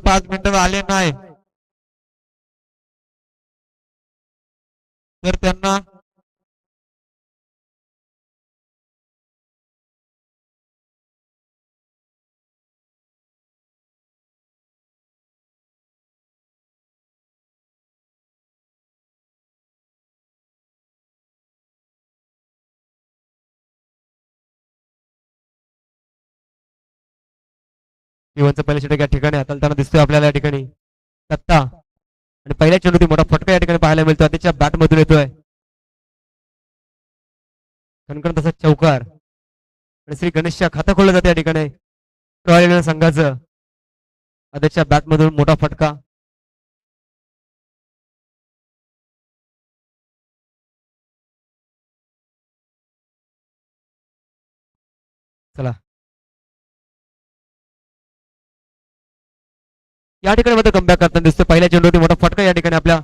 5 मिनिटं आले नाही तर त्यांना जीवनचं पहिलं षटक या ठिकाणी हाताळताना दिसतोय आपल्याला या ठिकाणी दत्ता आणि पहिल्या चेंडूत मोठा फटका या ठिकाणी पाहायला मिळतो त्याच्या बॅट मधून येतोय कणकण तसा चौकार आणि श्री गणेशच्या खाता खोललं जाते या ठिकाणी रॉयल संघाचं त्याच्या बॅट मधून मोठा फटका चला या ठिकाणी मध्ये कमबॅक करताना दिसतोय पहिल्या चेंडूवरती मोठा फटका या ठिकाणी आपल्या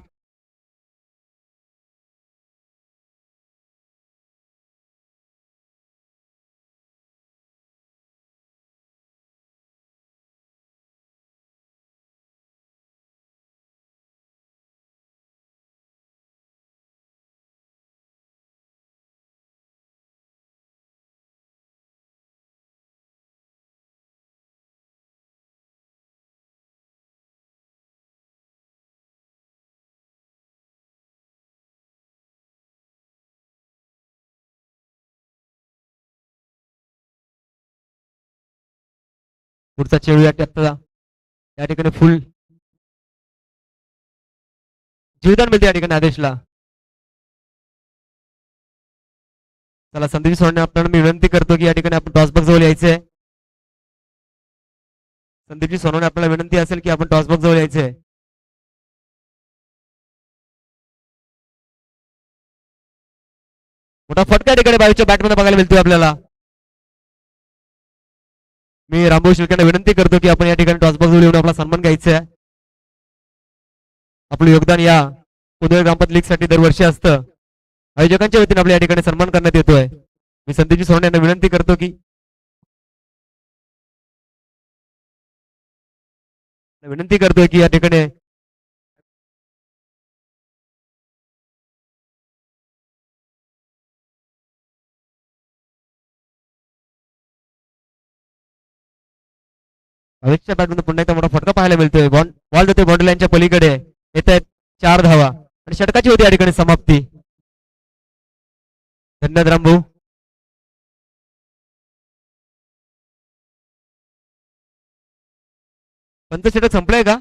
पुढचा चेंडू या ठिकाणी फुल जीवदान मिळते या ठिकाणी आदेशला चला संदीप सोडणे आपल्याला मी विनंती करतो की या ठिकाणी आपण टॉसबॉक्स जवळ यायचंय संदीपजी सोनवणे आपल्याला विनंती असेल की आपण टॉसबॉक्स जवळ यायचंय मोठा फटका या ठिकाणी बावीसच्या बॅटमध्ये बघायला मिळतोय आपल्याला मी रामभाऊ शिर्केंना विनंती करतो की आपण या ठिकाणी टॉसबॉक्स जवळ येऊन आपला सन्मान घ्यायचा आहे आपलं योगदान या पुणे ग्रामपंचायत लीग साठी दरवर्षी असतं आयोजकांच्या वतीने आपल्या या ठिकाणी सन्मान करण्यात येतोय मी संदीपजी सोनवणे यांना विनंती करतो की या ठिकाणी अविकच्या बॅटमध्ये पुन्हा एकदा मोठा फटका पाहायला मिळतोय बॉल जातोय बाउंड्री लाईनच्या पलीकडे येत आहेत 4 धावा आणि षटकाची होती या ठिकाणी समाप्ती धन्यवाद रामभाऊ पंच षटक संपलंय का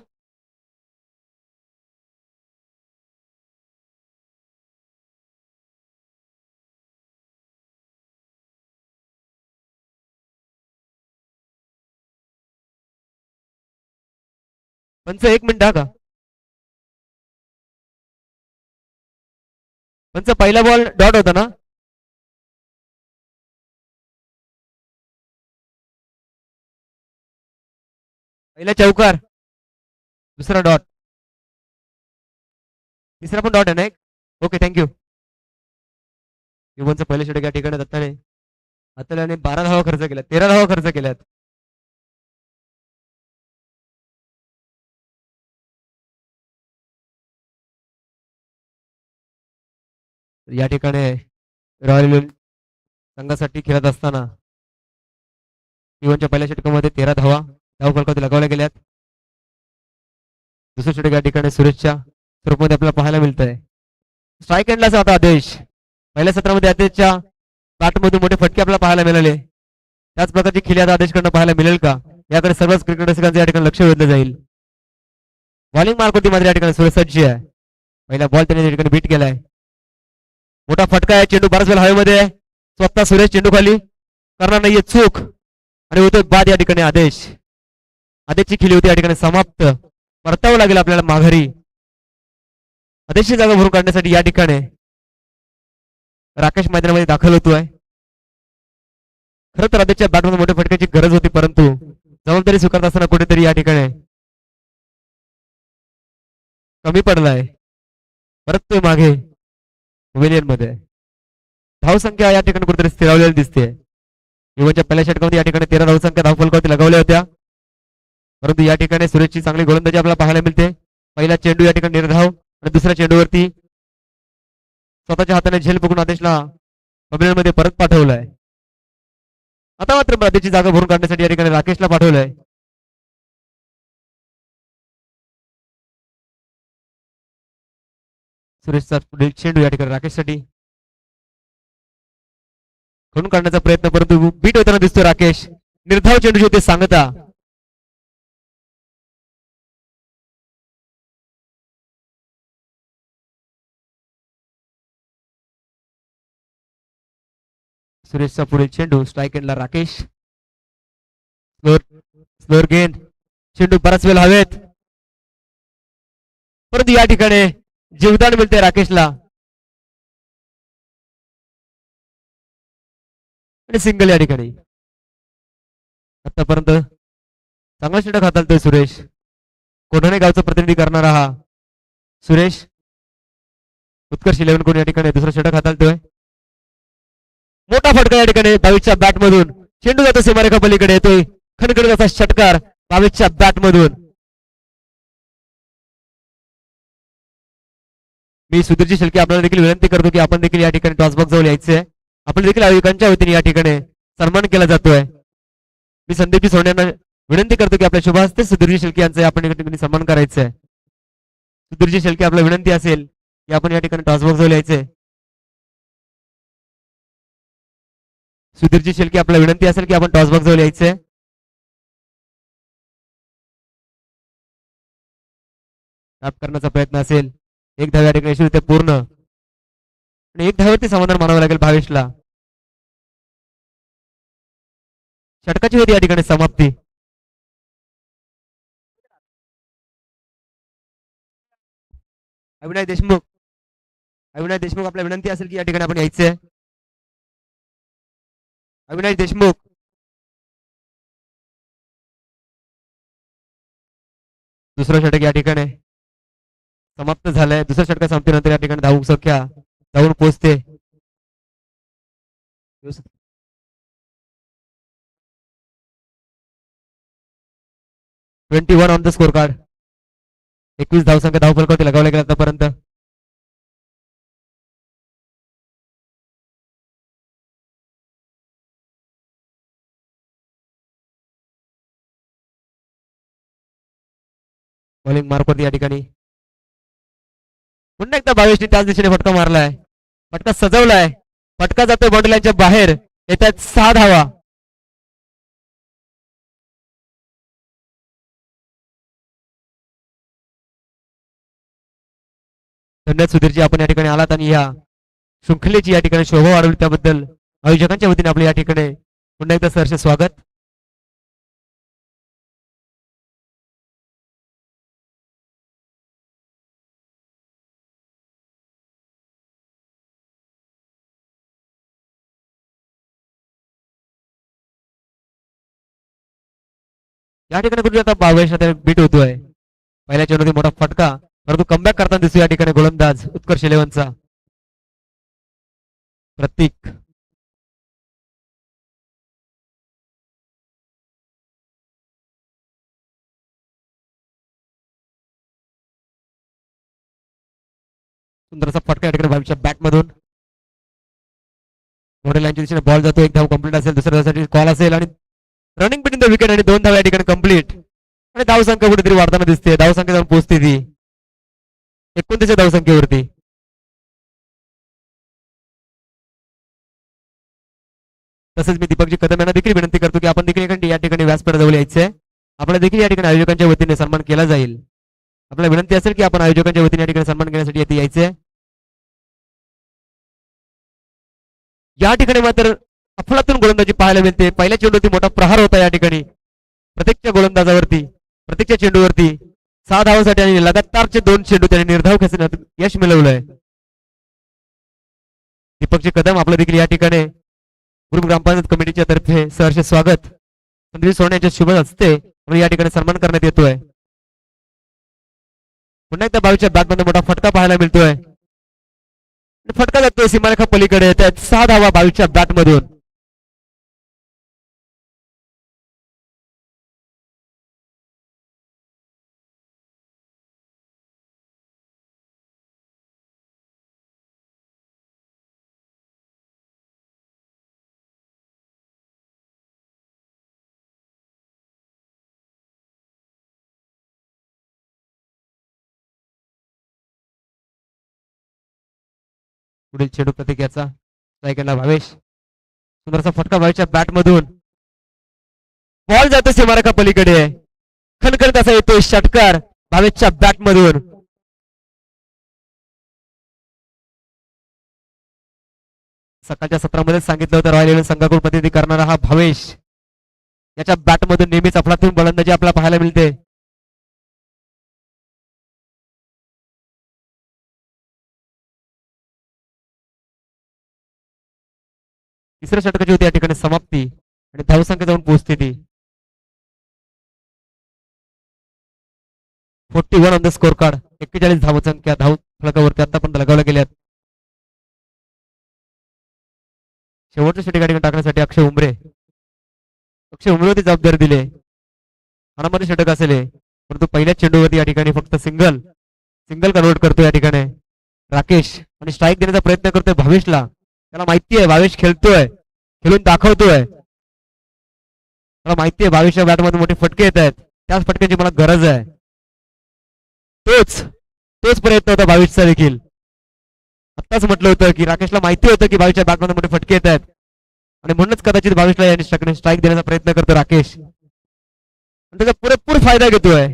पंच 1 मिनिट का पंच पहिला बॉल डॉट होता ना पहिला चौकार दुसरा डॉट तिसरा पण डॉट आहे ना एक ओके थँक्यू युवनचं पहिलं षटक या ठिकाणी दत्ताने हाताने 12 धावा खर्च केल्यात 13 धावा खर्च केल्यात या ठिकाणी रॉयल संघासाठी खेळत असताना युवनच्या पहिल्या षटकामध्ये 13 धावा फलकावरती लगावल्या गेल्यात दुसरं षटक या ठिकाणी सुरेशच्या स्वरूपामध्ये आपल्याला पाहायला मिळत आहे स्ट्राईक एंडलाच आता आदेश पहिल्या सत्रामध्ये आदेशच्या बॅटमधून मोठे फटके आपल्याला पाहायला मिळाले त्याच प्रकारची खिली आता आदेशकडनं पाहायला मिळेल का याकडे सर्वच क्रिकेट रसिकांचं या ठिकाणी लक्ष वेधलं जाईल बॉलिंग मार्क होती मात्र या ठिकाणी सुरेश सज्जी आहे पहिला बॉल त्याने या ठिकाणी बीट केलाय मोठा फटका आहे चेंडू बराच वेळ हवेमध्ये आहे स्वतः सुरेश चेंडू खाली करणार नाहीये चूक आणि होतोय बाद या ठिकाणी आदेशची खिली होती या ठिकाणी समाप्त परतावं लागेल आपल्याला माघारी आदेशची जागा भरून काढण्यासाठी या ठिकाणी राकेश मैदानामध्ये दाखल होतोय खरं तर आदेशच्या बॅटमध्ये मोठ्या फटक्याची गरज होती परंतु जबाबदारी स्वीकारत असताना कुठेतरी या ठिकाणी कमी पडलाय परत तो मागे विलियन मध्ये धावसंख्या या ठिकाणी कुठेतरी स्थिरावलेली दिसते युवनच्या पहिल्या षटकामध्ये या ठिकाणी 13 धावसंख्या धावफलकावरती लगावल्या होत्या परंतु या ठिकाणी सुरेशची चांगली गोलंदाजी आपल्याला पाहायला मिळते. पहिला चेंडू या ठिकाणी निर्धाव आणि दुसऱ्या चेंडूवरती स्वतःच्या हाताने झेल पकडून आदेशला मध्ये परत पाठवलंय. आता मात्र आदेशची जागा भरून काढण्यासाठी या ठिकाणी राकेशला पाठवलंय. सुरेशचा पुढील चेंडू या ठिकाणी राकेशसाठी खणून काढण्याचा प्रयत्न, परंतु बीट होताना दिसतोय राकेश. निर्धाव चेंडू होते सांगता. सुरेशचा पुढील चेंडू स्ट्राईक एंडला राकेश. स्लोअर गेंद, चेंडू बराच वेळ हवेत, परंतु या ठिकाणी जीवदान मिळते राकेशला आणि सिंगल या ठिकाणी. आतापर्यंत चांगला षटक हाताळतोय सुरेश. कोढाणे गावचं प्रतिनिधी करणारा हा सुरेश उत्कर्ष 11 कडून या ठिकाणी दुसरा षटक हाताळतोय. मोठा फटका या ठिकाणी 22च्या बॅट मधून. चेंडू जातो सीमारेखा पलीकडे, येतोय खणखणीत असा षटकार 22च्या बॅट मधून. मी सुधीरजी शेळके आपल्याला देखील विनंती करतो की आपण देखील या ठिकाणी टॉसबॉक्स जवळ यायचंय. आपल्या देखील आयोजकांच्या वतीने या ठिकाणी सन्मान केला जातोय. मी संदीपजी सोडणे यांना विनंती करतो की आपल्या शुभ हस्ते सुधीरजी शेळके यांचा आपण या ठिकाणी सन्मान करायचा आहे. सुधीरजी शेळके आपल्याला विनंती असेल की आपण या ठिकाणी टॉसबॉक्स जवळ यायचंय. सुधीरजी शेळके आपल्याला विनंती असेल की आपण टॉसबॉक्स जवळ यायचंय. टॅप करण्याचा प्रयत्न असेल. एक धाव या ठिकाणी यशस्वी पूर्ण आणि एक धावावरती समाधान मानावं लागेल भावेशला. षटकाची होती या ठिकाणी समाप्ती. अविनाश देशमुख आपल्याला विनंती असेल की या ठिकाणी आपण यायचंय. अविनाश देशमुख दुसरा षटक या ठिकाणी समाप्त झालंय. दुसऱ्या षटका संपल्यानंतर या ठिकाणी धावून संख्या धावून पोहोचते. 21 ऑन द स्कोर कार्ड. 21 धावसंख्या धावफलकावरती लगावल्या गेल्या आतापर्यंत. बॉलिंग मार्कवरती या ठिकाणी पुन्हा एकदा भावेशने त्याच दिशेने फटका मारलाय. फटका सजवलाय. फटका जातोय बाउंड्री लाईनच्या बाहेर. येतात 6 धावा. धन्यवाद सुधीरजी, आपण या ठिकाणी आलात आणि या शृंखलेची या ठिकाणी शोभा वाढवली त्याबद्दल आयोजकांच्या वतीने आपल्या या ठिकाणी पुन्हा एकदा सहर्ष स्वागत. या ठिकाणी कुठे आता भावेश आता बीट होतोय. पहिल्या चेंडूमध्ये मोठा फटका, परंतु कमबॅक करताना दिसतो या ठिकाणी गोलंदाज उत्कर्ष 11चा प्रतीक. सुंदरसा फटका या ठिकाणी भावेशच्या बॅट मधून. मोठ्या लाईनच्या दिशेने बॉल जातो. एक धाव कंप्लीट असेल, दुसऱ्या धावासाठी कॉल असेल आणि रनिंग बिटवीन द विकेट आणि 2 धाव या ठिकाणी कंप्लीट आणि धावसंख्या कुठेतरी वाढताना दिसते. धावसंख्या जाऊन पोहोचते ती 29 धावसंख्येवरती. तसंच मी दीपकजी कदम यांना देखील विनंती करतो की आपण देखील या ठिकाणी व्यासपीठाजवळ यायचंय. आपल्याला देखील या ठिकाणी आयोजकांच्या वतीने सन्मान केला जाईल. आपल्याला विनंती असेल की आपण आयोजकांच्या वतीने या ठिकाणी सन्मान घेण्यासाठी येथे यायचंय. या ठिकाणी मात्र अफलातून गोलंदाजी पाहायला मिळते. पहिल्या चेंडूवरती मोठा प्रहार होता या ठिकाणी प्रत्येकच्या गोलंदाजावरती, प्रत्येकच्या चेंडूवरती 6 धावांसाठी आणि लगातारचे 2 चेंडू त्याने निर्धाव खेचण्यात यश मिळवलंय. दीपकजी कदम आपलं देखील या ठिकाणी ग्रुप ग्रामपंचायत कमिटीच्या तर्फे सहर्ष स्वागत. संदीप सोडण्याच्या शुभ हस्ते म्हणून या ठिकाणी सन्मान करण्यात येतोय. पुन्हा एकदा भावेशच्या बॅटमध्ये मोठा फटका पाहायला मिळतोय. फटका जातोय सीमारेखा पलीकडे. त्यात 6 धावा भावेशच्या बॅटमधून. पुढील चेंडू प्रतिक्रियाचा स्ट्राईकला भावेश. सुंदरसा फटका भावेशच्या बॅट मधून. बॉल जातो सीमारेखा पलीकडे. खणखणीत असा येतोय षटकार भावेशच्या बॅट मधून. सकाळच्या सत्रामध्ये सांगितलं होतं रॉयल इलेव्हन संघाकडून प्रतिनिधी करणारा हा भावेश याच्या बॅट मधून नेहमीच अफलातून गोलंदाजी आपल्याला पाहायला मिळते. तिसऱ्या षटकाची होती या ठिकाणी समाप्ती आणि धावसंख्या जाऊन पोहोचते ती 41 ऑन द स्कोर कार्ड. 41 धावसंख्या धाव फलकावरती आतापर्यंत लगावल्या गेल्यात. शेवटच्या षटक या ठिकाणी टाकण्यासाठी अक्षय उमरेवरती जबाबदारी दिले. हाणामध्ये षटक असेल परंतु पहिल्याच चेंडूवरती या ठिकाणी फक्त सिंगल कन्वर्ट करतो या ठिकाणी राकेश आणि स्ट्राईक देण्याचा प्रयत्न करतोय भावेशला. त्याला माहिती आहे भावेश खेळतोय, खेळून दाखवतोय. मला माहिती आहे भावेशच्या बॅटमध्ये मोठे फटके येत आहेत, त्याच फटक्याची मला गरज आहे. तोच प्रयत्न होता भावेशचा देखील. आत्ताच म्हटलं होतं की राकेशला माहिती होतं की भावेशच्या बॅटमध्ये मोठे फटके येत आहेत आणि म्हणूनच कदाचित भावेशला या स्ट्राईक देण्याचा प्रयत्न करतो राकेश. त्याचा पुरेपूर फायदा घेतोय.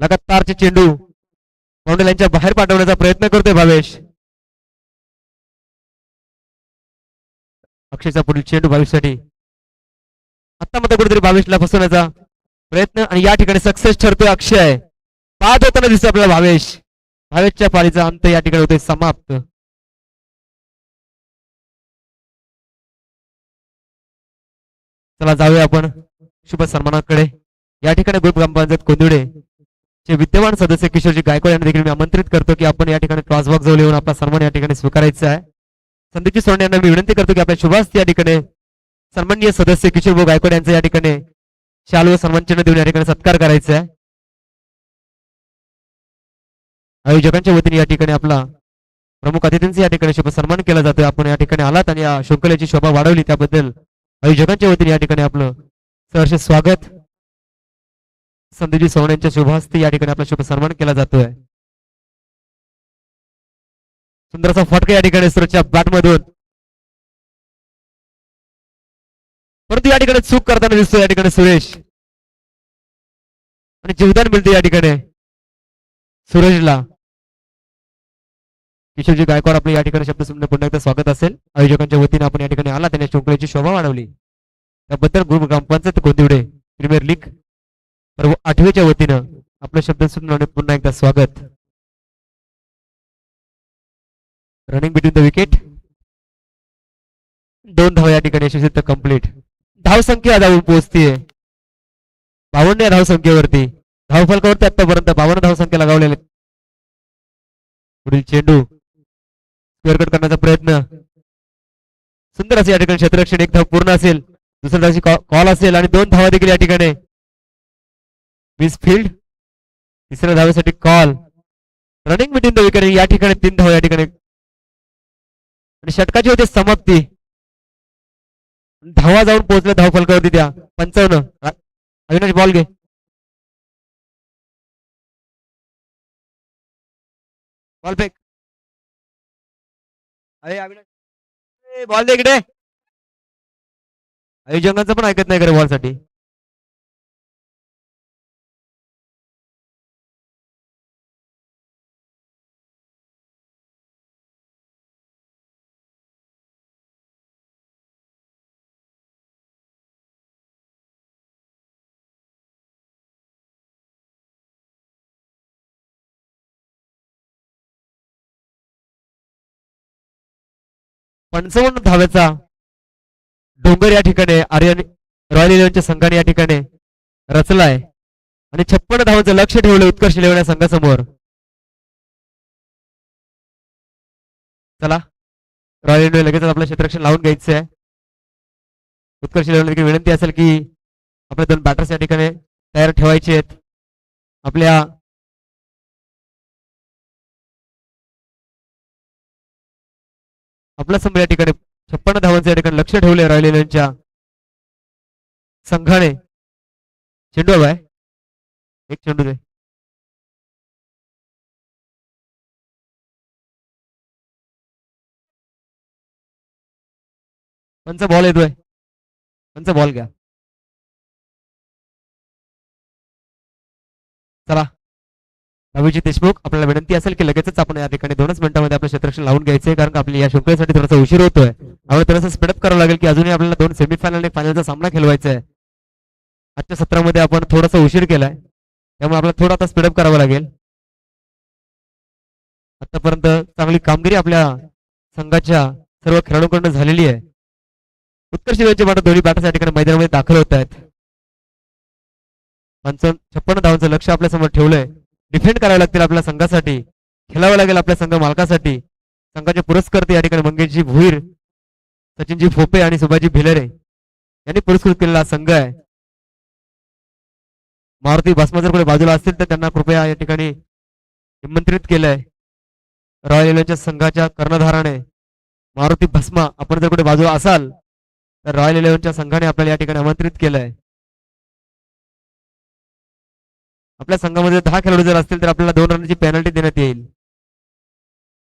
लगातारचे चेंडू बाउंड्री लाईनच्या बाहेर पाठवण्याचा प्रयत्न करतोय भावेश. अक्षयचा पुढील चेंडू भावेशसाठी. आता मात्र कुठेतरी भावेशला फसवण्याचा प्रयत्न आणि या ठिकाणी सक्सेस ठरतोय अक्षय. बाद होताना दिसतोय आपल्याला भावेशच्या पारीचा अंत या ठिकाणी होतोय समाप्त. चला जाऊया आपण शुभ सन्मानाकडे. या ठिकाणी ग्रुप ग्रामपंचायत कोंदिवडे चे विद्यमान सदस्य किशोरजी गायकवाड यांना देखील मी आमंत्रित करतो की आपण या ठिकाणी क्रॉसबॉक्स जवळ येऊन आपला सन्मान या ठिकाणी स्वीकारायचा आहे. संदीपजी सोडणे यांना मी विनंती करतो की आपल्या शुभास्ती या ठिकाणी सन्माननीय सदस्य किशोरभाऊ गायकवाड यांचा या ठिकाणी शाल व सन्मान चिन्ह देऊन या ठिकाणी सत्कार करायचा आहे. आयोजकांच्या वतीने या ठिकाणी आपला प्रमुख अतिथींचा या ठिकाणी शुभ सन्मान केला जातोय. आपण या ठिकाणी आलात आणि या शृंखलेची शोभा वाढवली त्याबद्दल आयोजकांच्या वतीने या ठिकाणी आपलं सहर्ष स्वागत. संदीपजी सोडणे यांच्या शुभहस्ते या ठिकाणी आपला शुभ सन्मान केला जातोय. सुंदरसा फटका या ठिकाणी सुरतच्या बॅटमधून, परंतु या ठिकाणी चूक करताना दिसतोय या ठिकाणी सुरेश आणि जीवदान मिळते या ठिकाणी सूरजला. किशोरजी गायकवाड आपले या ठिकाणी शब्द सुनणे पुन्हा एकदा स्वागत असेल. आयोजकांच्या वतीने आपण या ठिकाणी आला त्यांनी शृंखलेची शोभा वाढवली त्याबद्दल ग्रुप ग्रामपंचायत कोंदिवडे प्रीमियर लीग पर्व 8वीच्या वतीनं आपलं शब्द सुनणे पुन्हा एकदा स्वागत. रनिंग बिटवीन द विकेट 2 धावा या ठिकाणी यशस्वी कंप्लीट. धावसंख्या जाऊन पोहोचतीये 52 या धावसंख्येवरती. धावफलकावरती आतापर्यंत 52 धावसंख्या लगावलेल्या. पुढील चेंडू स्क्वेअर कट करण्याचा प्रयत्न. सुंदर असे या ठिकाणी क्षेत्ररक्षण. 1 धाव पूर्ण असेल, दुसऱ्या धावची कॉल असेल आणि 2 धावा देखील या ठिकाणी मिस फील्ड. तिसऱ्या धावेसाठी call. Running between the wicket या ठिकाणी 3 धावा या ठिकाणी आणि षटकाची होते समाप्ती. धावा जाऊन पोहोचल्या धाव फलकावरती त्या 55. अविनाश बॉल घे. Ball fake. अरे अविनाश बॉल दे इकडे. आयोजकांचं पण ऐकत नाही करे बॉल साठी. पंचावन्न धावेचा डोंगर या ठिकाणी रॉयल इलेव्हनच्या संघाने या ठिकाणी रचलाय आणि 56 धावांचं लक्ष ठेवलं उत्कर्ष इलेव्हन या संघासमोर. चला रॉयल इलेव्हन लगेच आपलं क्षेत्ररक्षण लावून घ्यायचं आहे. उत्कर्ष इलेव्हन देखील विनंती असेल की आपले 2 बॅटर्स या ठिकाणी तयार ठेवायचे आहेत. आपल्या आपल्या समोर या ठिकाणी 56 धावांचे या ठिकाणी लक्ष ठेवले रॉयल इलेव्हनच्या संघाने. चेंडू हवाय, एक चेंडू दे. पंच बॉल येतोय, पंच बॉल घ्या. चला अभिजित देशमुख, आपल्याला विनंती असेल की लगेचच आपण या ठिकाणी 2च मिनिटांमध्ये आपलं क्षेत्ररक्षण लावून घ्यायचंय, कारण आपली या शृंखलेसाठी थोडासा उशीर होतोय. आपल्याला थोडंसं स्पीडअप करावं लागेल की अजूनही आपल्याला 2 सेमीफायनल आणि फायनलचा सामना खेळवायचा आहे. आजच्या सत्रामध्ये आपण थोडासा उशीर केलाय, त्यामुळे आपल्याला थोडा आता स्पीडअप करावं लागेल. आतापर्यंत चांगली कामगिरी आपल्या संघाच्या सर्व खेळाडूंकडून झालेली आहे. उत्कर्ष इलेव्हनचे मात्र दोन्ही बॅटर्स या ठिकाणी मैदानामध्ये दाखल होत आहेत. 56 धावांचं लक्ष आपल्या समोर ठेवलंय. डिफेंड करावे लागतील आपल्या संघासाठी, खेळावं लागेल आपल्या संघ मालकासाठी. संघाचे पुरस्कर्ते या ठिकाणी मंगेशजी भुईर, सचिनजी फोपे आणि सुभाजी भिलरे यांनी पुरस्कृत केलेला संघ आहे. मारुती भस्मा जर कोणी बाजूला असतील तर त्यांना कृपया या ठिकाणी निमंत्रित केलंय. रॉयल इलेव्हनच्या संघाच्या कर्णधाराने मारुती भस्मा, आपण जर कुठे बाजूला असाल तर रॉयल इलेव्हनच्या संघाने आपल्याला या ठिकाणी आमंत्रित केलंय. आपल्या संघामध्ये 10 खेळाडू जर असतील तर आपल्याला 2 रनची पेनल्टी देण्यात येईल.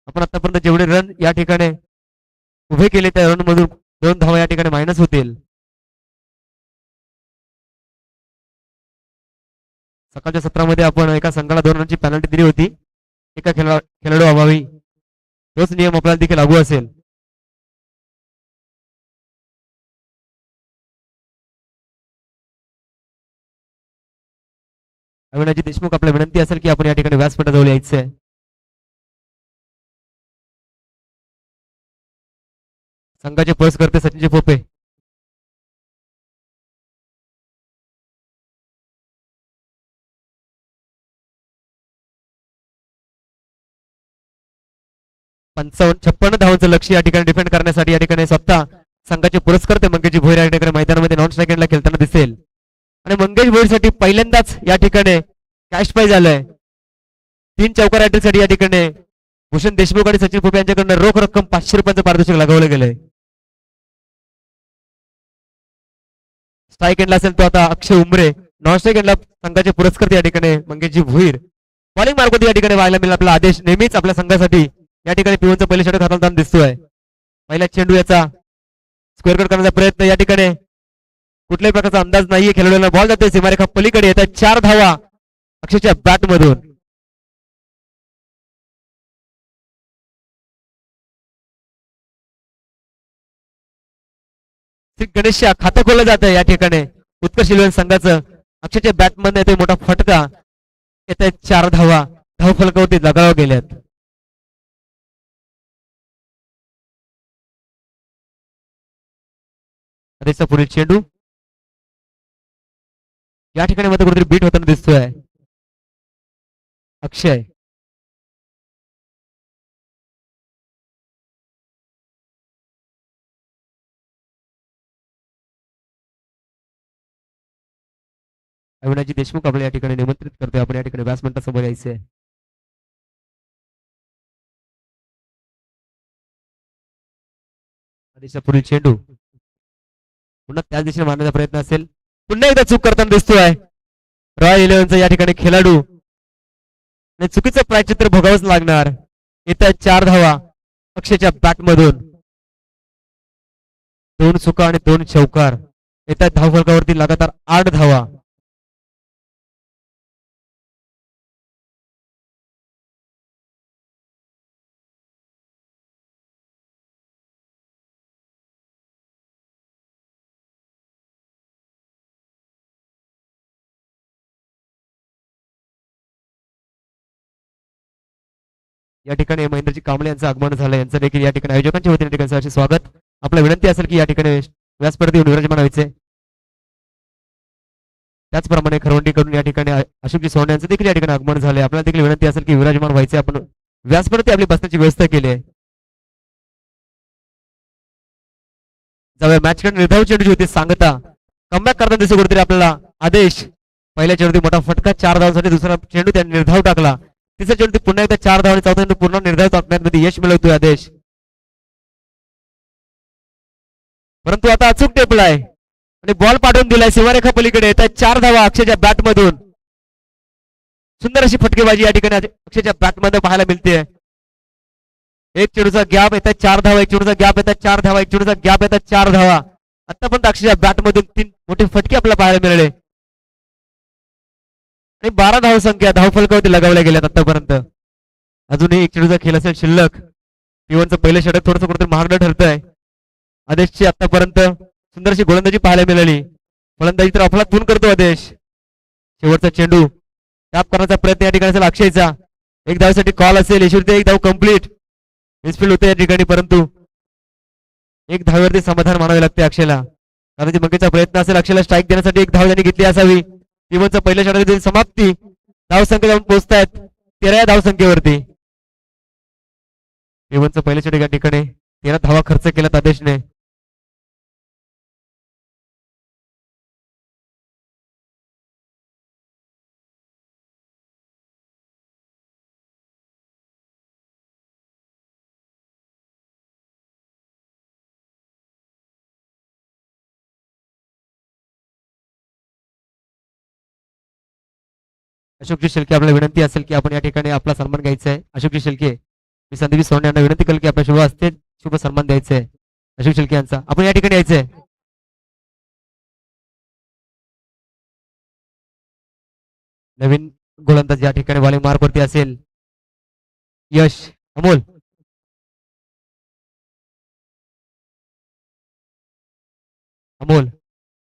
आपण आतापर्यंत जेवढे रन या ठिकाणी उभे केले त्या रन मधून 2 धावा या ठिकाणी मायनस होतील. सकाळच्या सत्रामध्ये आपण एका संघाला 2 रनची पेनल्टी दिली होती एका खेळाडू अभावी. तोच नियम आपल्याला देखील लागू असेल. अविनाजी देशमुख, आपल्याला विनंती असेल की आपण या ठिकाणी व्यासपीठाजवळ यायचं आहे. संघाचे पुरस्कर्ते सचिनजी फोपे. पंचावन्न 56 धावांचं लक्ष या ठिकाणी डिफेंड करण्यासाठी या ठिकाणी स्वतः संघाचे पुरस्कर्ते मंगेशजी भोईर या ठिकाणी मैदानामध्ये नॉन स्ट्रायकेंडला खेळताना दिसेल. आणि मंगेश भोईरसाठी पहिल्यांदाच या ठिकाणी कॅश प्राइज आलंय. 3 चौकार साठी या ठिकाणी भूषण देशमुख आणि सचिन फोपे यांच्याकडून रोख रक्कम 500 रुपयांचं पारितोषिक लगावलं गेलंय. स्ट्राईक एंडला असेल तो आता अक्षय उमरे, नॉन स्ट्राईक एंडला संघाचे पुरस्कर्ते या ठिकाणी मंगेशजी भोईर. बॉलिंग मार्गवरती या ठिकाणी व्हायला मिळेल आपला आदेश. नेहमीच आपल्या संघासाठी या ठिकाणी पिवनचा पहिले षटक हाताळताना दिसतोय. पहिला चेंडू याचा स्क्वेअर कट करण्याचा प्रयत्न, या ठिकाणी कुठल्याही प्रकारचा अंदाज नाहीये खेळाडूला. बॉल जातोय सीमारेखा पलीकडे, येतात 4 धावा अक्षयच्या बॅट मधून. श्री गणेशा खातं खोललं जात आहे या ठिकाणी उत्कर्ष इलेव्हन संघाचं. अक्षयच्या बॅट मधून येतोय मोठा फटका, येत आहेत 4 धावा धाव फलकावरती लगाव गेल्यात. आदेशचा पुढील चेंडू या ठिकाणी मध्ये कुठेतरी बीट होताना दिसतोय. अक्षय अविनाजी देशमुख आपल्या या ठिकाणी निमंत्रित करतोय. आपण या ठिकाणी व्यासमंचासमोर यायचंय. आदेशचा पुढील चेंडू पुन्हा त्याच दिशेने मारण्याचा प्रयत्न असेल. पुन्हा एकदा चूक करताना दिसतोय रॉयल इलेव्हनचा या ठिकाणी खेळाडू. आणि चुकीचं प्रायचित्र भोगावंच लागणार. येत्या 4 धावा अक्षयच्या बॅट मधून. 2 चुका आणि 2 चौकार, येत्या धाव फलकावरती लगातार 8 धावा. या ठिकाणी महेंद्रजी कांबळे यांचं आगमन झालं. यांचं देखील या ठिकाणी आयोजकांच्या वतीने ठिकाणी सहर्ष स्वागत. आपला विनंती असेल की या ठिकाणी व्यासपीठावर येऊन विराजमान व्हायचे. त्याचप्रमाणे खरवंडी करून या ठिकाणी अशोकजी सोने यांचं देखील या ठिकाणी आगमन झाले. आपल्याला देखील विनंती असेल की विराजमान व्हायचे. आपण व्यासपीठावरती आपली बसण्याची व्यवस्था केली आहे. जाऊया मॅच कडे. निर्धाव चेंडूची होती सांगता, कमबॅक करताना दिसतो कुठेतरी आपल्याला आदेश. पहिल्या चेंडूची मोठा फटका 4 धावांसाठी. दुसरा चेंडू त्यांनी निर्धाव टाकला. तिसरा चेंडू पुन्हा एकदा 4 धावा. चौथा चेंडू पुन्हा निर्धाव टाकण्यामध्ये यश मिळवतोय आदेश. परंतु आता अचूक टेपलाय आणि बॉल पाठवून दिलाय सीमारेखा पलीकडे. येतात 4 धावा अक्षयच्या बॅट मधून. सुंदर अशी फटकेबाजी या ठिकाणी अक्षयच्या बॅट मध्ये पाहायला मिळते. एक चेंडूचा गॅप येतात 4 धावा, एक चेंडूचा गॅप येतात 4 धावा, एक चेंडूचा गॅप येतात 4 धावा. आतापर्यंत अक्षरशः बॅटमधून 3 मोठे फटके आपल्याला पाहायला मिळाले आणि 12 धावसंख्या धावफलकावरती लगावल्या गेल्यात आतापर्यंत. अजूनही एक चेंडूचा खेळ असेल शिल्लक. P1चं पहिलं षटक थोडंसं कुठेतरी महागडं ठरतंय. आदेशची आतापर्यंत सुंदरशी गोलंदाजी पाहायला मिळाली. फलंदाजी तर अफलातून करतो आदेश. शेवटचा चेंडू टॅप करण्याचा प्रयत्न या ठिकाणी असेल अक्षयचा. एक धावसाठी कॉल असेल, यशवरती एक धाव कंप्लीट. मिसफील्ड होते या ठिकाणी, परंतु एक धावेवरती समाधान मानावे लागते अक्षयला. कारण मंगेचा प्रयत्न असेल अक्षयला स्ट्राईक देण्यासाठी. एक धाव त्यांनी घेतली असावी. P1चं पहिल्या षटकातील समाप्ती. धावसंख्या जाऊन पोहोचतायत 13 धावसंख्येवरती. P1चं पहिल्या षटक या ठिकाणी 13 धावा खर्च केल्यात आदेशने. अशोकजी शेळके आपल्याला विनंती असेल की आपण या ठिकाणी आपला सन्मान घ्यायचा आहे. अशोकजी शेळके, मी संदीप सोडणे यांना विनंती केली की आपल्या शुभ हस्ते शुभ सन्मान द्यायचा आहे अशोक शेळके यांचा. आपण या ठिकाणी यायचंय. नवीन गोलंदाज या ठिकाणी बॉलिंग मार्कवरती असेल यश. अमोल अमोल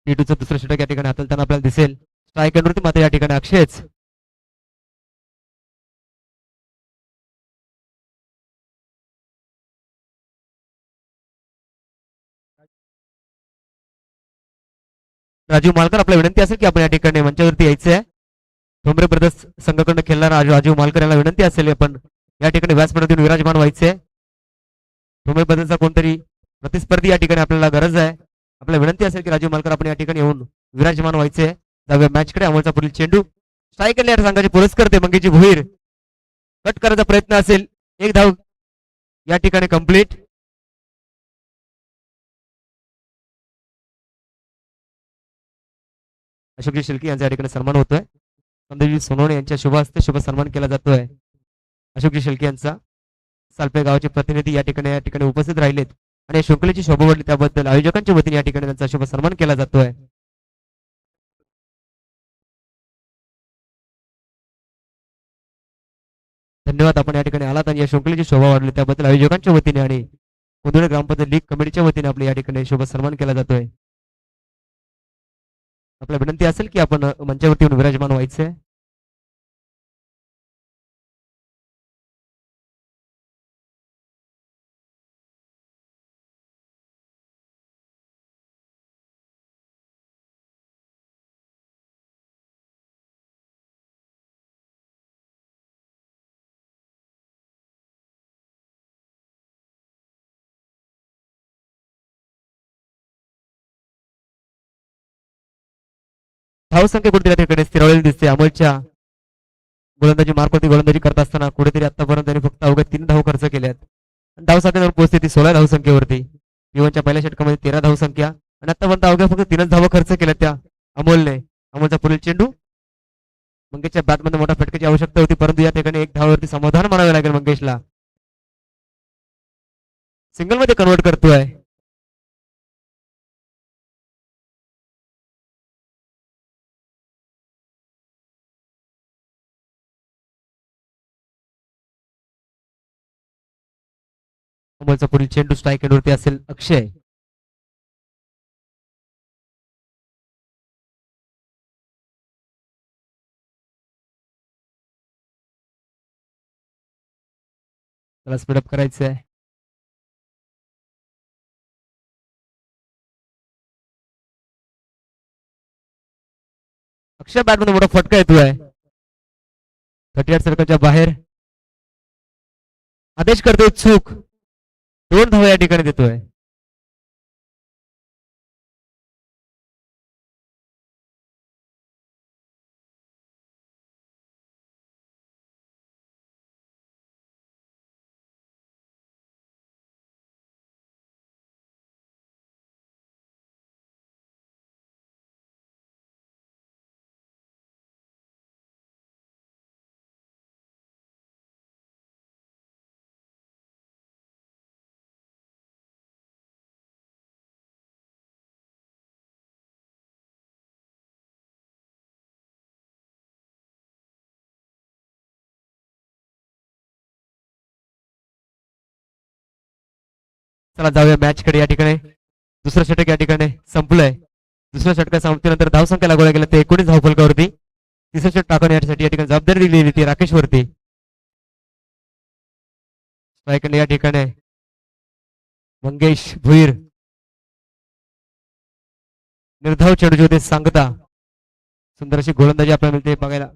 P2चं दुसरं षटक या ठिकाणी हाताळताना आपल्याला दिसेल. स्ट्राईक वरती मात्र या ठिकाणी अक्षयच. राजीव मालकर, आपल्याला विनंती असेल की आपण या ठिकाणी मंचावरती यायचं आहे. ठोंबरे ब्रदर्स संघाकडून खेळणारा राजीव मालकर यांना विनंती असेल आपण या ठिकाणी व्यासपीठातून विराजमान व्हायचे. ठोंबरे ब्रदर्सचा कोणतरी प्रतिस्पर्धी या ठिकाणी आपल्याला गरज आहे. आपल्याला विनंती असेल की राजीव मालकर आपण या ठिकाणी येऊन विराजमान व्हायचे. जाऊया मॅचकडे. अमोलचा पुढील चेंडू स्ट्राईक या संघाची पुरस्कर्ते मंगेची भुईर. कट करायचा प्रयत्न असेल. एक धाव या ठिकाणी कंप्लीट. अशोकजी शिल्के यांचा या ठिकाणी सन्मान होतोय. संदीपजी सोनवणे यांच्या शुभ हस्ते शुभ सन्मान केला जातोय अशोकजी शिल्के यांचा. सालपे गावाचे प्रतिनिधी या ठिकाणी उपस्थित राहिलेत आणि या शृंखलेची शोभा वाढली त्याबद्दल आयोजकांच्या वतीने या ठिकाणी त्यांचा शुभ सन्मान केला जातोय. धन्यवाद, आपण या ठिकाणी आलात आणि या शृंखलेची शोभा वाढली त्याबद्दल आयोजकांच्या वतीने आणि कुंदुरे ग्रामपंचायत लीग कमिटीच्या वतीने आपल्या या ठिकाणी शुभ सन्मान केला जातोय. आपल्या विनंती असेल की आपण मंचावरती येऊन विराजमान व्हायचे. धावसंख्या कुठेतरी या ठिकाणी स्थिरावलेली दिसते. अमोलच्या गोलंदाजी मार्कवरती गोलंदाजी करत असताना कुठेतरी आतापर्यंत त्यांनी फक्त अवघ्या 3 धाव खर्च केल्यात. धावसंख्या जाऊन पोहोचते ती 16 धावसंख्येवरती. P1च्या पहिल्या षटकामध्ये 13 धावसंख्या आणि आतापर्यंत अवघ्या फक्त 3च धावा खर्च केल्यात त्या अमोलने. अमोलचा पुढील चेंडू. मंगेशच्या बॅटमध्ये मोठ्या फटक्याची आवश्यकता होती, परंतु या ठिकाणी एक धावावरती समाधान मानावे लागेल मंगेशला. सिंगल मध्ये कन्वर्ट करतोय. अमोलचा पुढील चेंडू स्ट्राईक एंडवरती असेल अक्षय. त्याला स्पीडअप करायचं आहे. अक्षय बॅटमध्ये मोठा फटका येतोय. 38 सर्कलच्या बाहेर. आदेश करतोय चूक. 2 धावा या ठिकाणी देतोय. चला जाऊया मॅच कडे. या ठिकाणी दुसरं षटक या ठिकाणी संपलंय. दुसऱ्या षटका संपल्यानंतर धावसंख्या लागवला गेला ते 19 धावफलकावरती. तिसरं षटक टाकण्यासाठी या ठिकाणी जबाबदारी दिलेली ती राकेश वरती. स्ट्रायक या ठिकाणी मंगेश भुईर. निर्धाव चेंडूची होते सांगता. सुंदर अशी गोलंदाजी आपल्याला मिळते बघायला.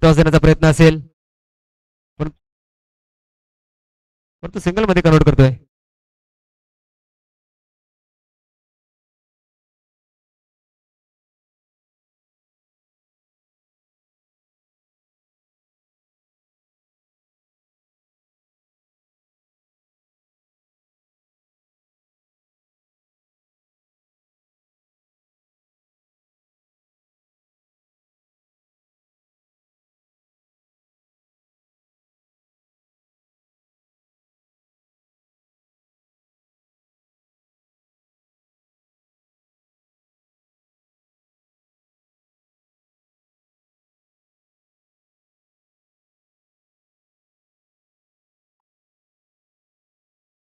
टॉस देण्याचा प्रयत्न असेल पण तो सिंगल मध्ये कन्वर्ट करतोय.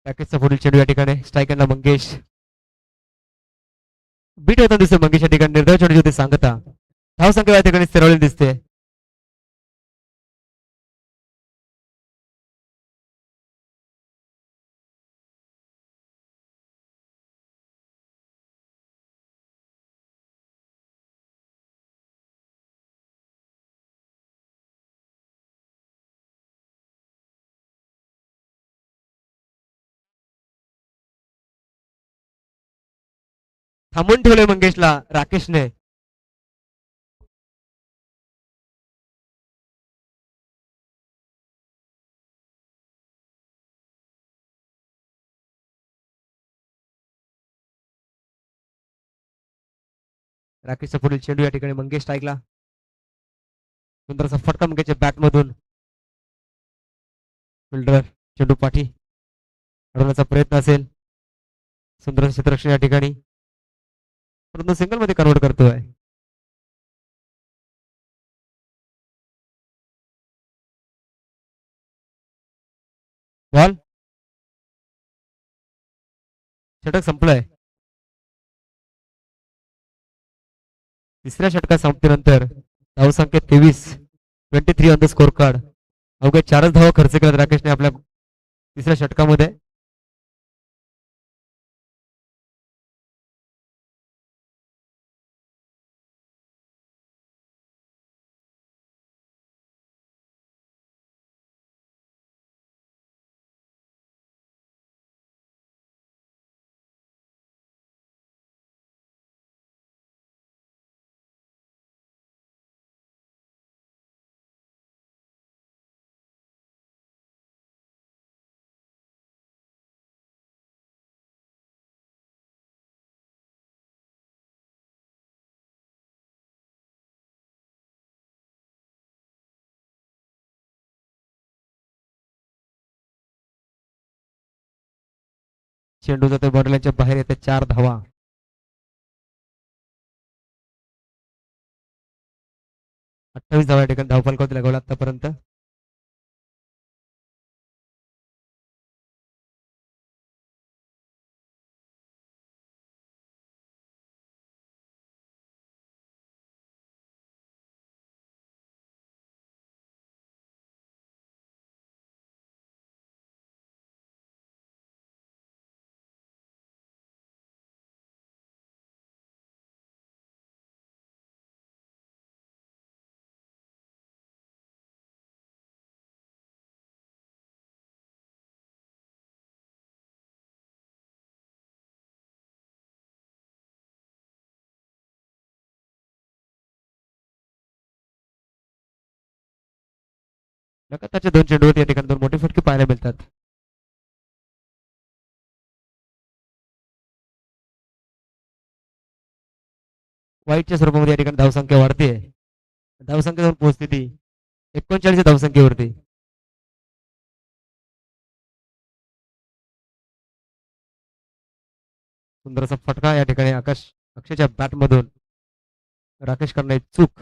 पॅकेजचा पुढील चेंडू या ठिकाणी स्ट्रायकरला मंगेश. बीट होताना दिसतोय मंगेश या ठिकाणी. निर्धाव चेंडूची होते सांगता. धावसंख्या या ठिकाणी स्थिरवलेली दिसते. थांबून ठेवले मंगेशला राकेशने. राकेशचा पुढील चेंडू या ठिकाणी मंगेश स्ट्राईकला. सुंदरसा फटका मंगेशच्या बॅट मधून. फिल्डर चेंडू पाठी अडवण्याचा प्रयत्न असेल. सुंदर क्षेत्ररक्षण या ठिकाणी परंतु सिंगल मध्ये कन्वर्ट करतोय. बॉल. षटक संपलंय. तिसऱ्या षटका संपल्यानंतर धावसंख्या 23 ऑन द स्कोर कार्ड. अवघ्या 4च धावा खर्च केला राकेशने आपल्या तिसऱ्या षटकामध्ये. चेंडू जातो बॉर्डरलाईनच्या बाहेर येते. 4 धावा. 28 धावा या ठिकाणी धावफलकावरती लागवला आतापर्यंत. लगातारच्या 2 चेंडूवरती या ठिकाणी 2 मोठे फटके पाहायला मिळतात. वाईटच्या स्वरूपामध्ये या ठिकाणी धावसंख्या वाढते. धावसंख्येवर पोहोचते ती 39 धावसंख्येवरती. सुंदर असा फटका या ठिकाणी अक्षयच्या बॅट मधून राकेश कडनं चूक.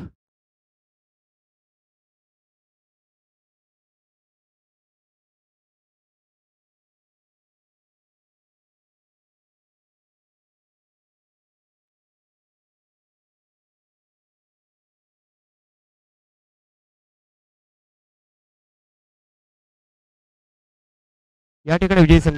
या ठिकाणी विजयी संघ